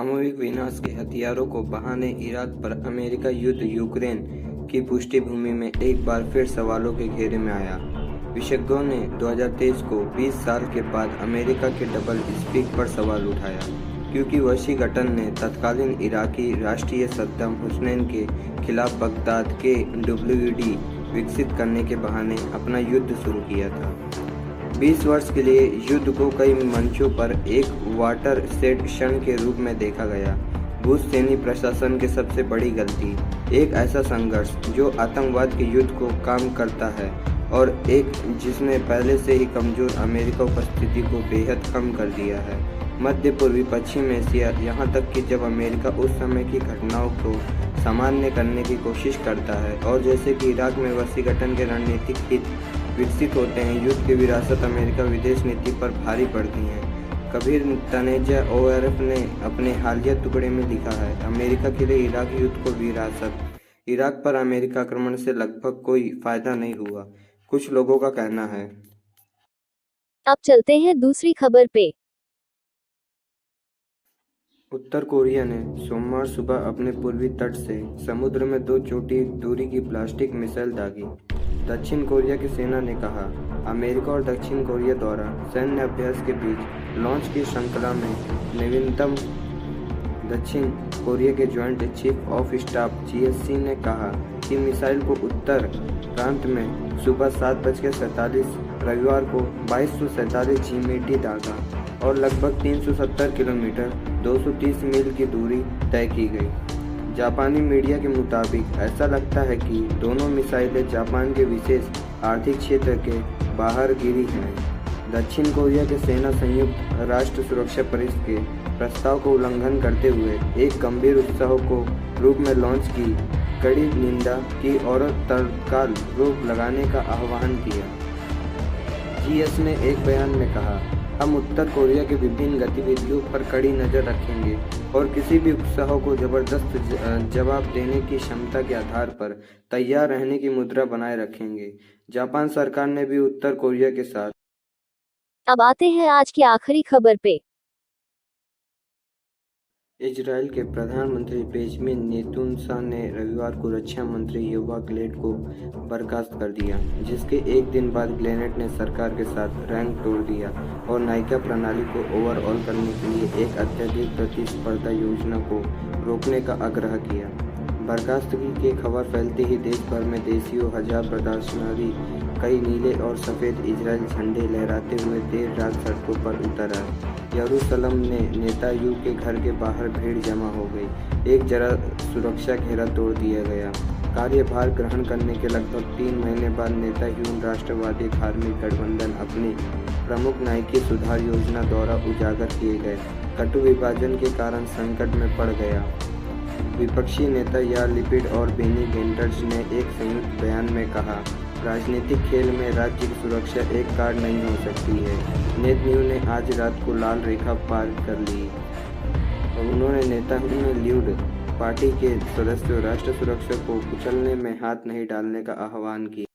सामूहिक विनाश के हथियारों को बहाने इराक पर अमेरिका युद्ध यूक्रेन की पृष्ठभूमि में एक बार फिर सवालों के घेरे में आया। विशेषज्ञों ने 2023 को 20 साल के बाद अमेरिका के डबल स्पीक पर सवाल उठाया, क्योंकि वाशिंगटन ने तत्कालीन इराकी राष्ट्रीय सद्दाम हुसैन के खिलाफ बगदाद के WED विकसित करने के बहाने अपना युद्ध शुरू किया था। 20 वर्ष के लिए युद्ध को कई मंचों पर एक वाटर सेट क्षण के रूप में देखा गया। बुश सैन्य प्रशासन की सबसे बड़ी गलती, एक ऐसा संघर्ष जो आतंकवाद के युद्ध को काम करता है और एक जिसने पहले से ही कमजोर अमेरिका उपस्थिति को बेहद कम कर दिया है। मध्य पूर्वी, पश्चिम एशिया, यहाँ तक कि जब अमेरिका उस समय की घटनाओं को सामान्य करने की कोशिश करता है और जैसे कि इराक में वाशिंगटन के रणनीतिक हित विकसित होते हैं, युद्ध की विरासत अमेरिका विदेश नीति पर भारी पड़ती है। कबीर तनेजा-ओआरएफ ने अपने हालिया टुकड़े में लिखा है, अमेरिका के लिए इराक युद्ध को विरासत। इराक पर अमेरिका आक्रमण से लगभग कोई फायदा नहीं हुआ, कुछ लोगों का कहना है। अब चलते हैं दूसरी खबर पे। उत्तर कोरिया ने सोमवार सुबह अपने पूर्वी तट से समुद्र में 2 चोटी दूरी की प्लास्टिक मिसाइल दागी। दक्षिण कोरिया की सेना ने कहा, अमेरिका और दक्षिण कोरिया द्वारा सैन्य अभ्यास के बीच लॉन्च की श्रृंखला में नवीनतम। दक्षिण कोरिया के joint chief of staff GSC ने कहा कि मिसाइल को उत्तर प्रांत में सुबह 7:47 रविवार को 2247 GMT दागा और लगभग 370 किलोमीटर 230 मील की दूरी तय की गई। जापानी मीडिया के मुताबिक ऐसा लगता है कि दोनों मिसाइलें जापान के विशेष आर्थिक क्षेत्र के बाहर गिरी हैं। दक्षिण कोरिया के सेना संयुक्त राष्ट्र सुरक्षा परिषद के प्रस्ताव को उल्लंघन करते हुए एक गंभीर उत्सव को रूप में लॉन्च की कड़ी निंदा की और तत्काल रोक लगाने का आह्वान किया। GS ने एक बयान में कहा, हम उत्तर कोरिया की विभिन्न गतिविधियों पर कड़ी नज़र रखेंगे और किसी भी उत्साह को जबरदस्त जवाब देने की क्षमता के आधार पर तैयार रहने की मुद्रा बनाए रखेंगे। जापान सरकार ने भी उत्तर कोरिया के साथ। अब आते हैं आज की आखिरी खबर पे। इजराइल के प्रधानमंत्री बेंजामिन नेतन्याहू ने रविवार को रक्षा मंत्री योआव गैलेंट को बर्खास्त कर दिया, जिसके एक दिन बाद गैलेंट ने सरकार के साथ रैंक तोड़ दिया और नायिका प्रणाली को ओवरऑल करने के लिए एक अत्यधिक प्रतिस्पर्धा योजना को रोकने का आग्रह किया। बर्खास्तगी की खबर फैलते ही देश भर में देशियों हजार प्रदर्शनकारी कई नीले और सफ़ेद इजराइल झंडे लहराते हुए देर रात सड़कों पर उतर आए। यरूशलेम में नेतान्याहू के घर के बाहर भीड़ जमा हो गई। एक जरा सुरक्षा घेरा तोड़ दिया गया। कार्यभार ग्रहण करने के लगभग 3 महीने बाद नेतान्याहू राष्ट्रवादी धार्मिक गठबंधन अपनी प्रमुख नायिकी सुधार योजना द्वारा उजागर किए गए कटु विभाजन के कारण संकट में पड़ गया। विपक्षी नेता यार लिपिड और बेनी गैंडर्स ने एक संयुक्त बयान में कहा, राजनीतिक खेल में राज्य की सुरक्षा एक कार्ड नहीं हो सकती है। नेतन्याहू ने आज रात को लाल रेखा पार कर ली और उन्होंने नेतान्याहू ने लिकुड पार्टी के सदस्यों राष्ट्र सुरक्षा को कुचलने में हाथ नहीं डालने का आह्वान किया।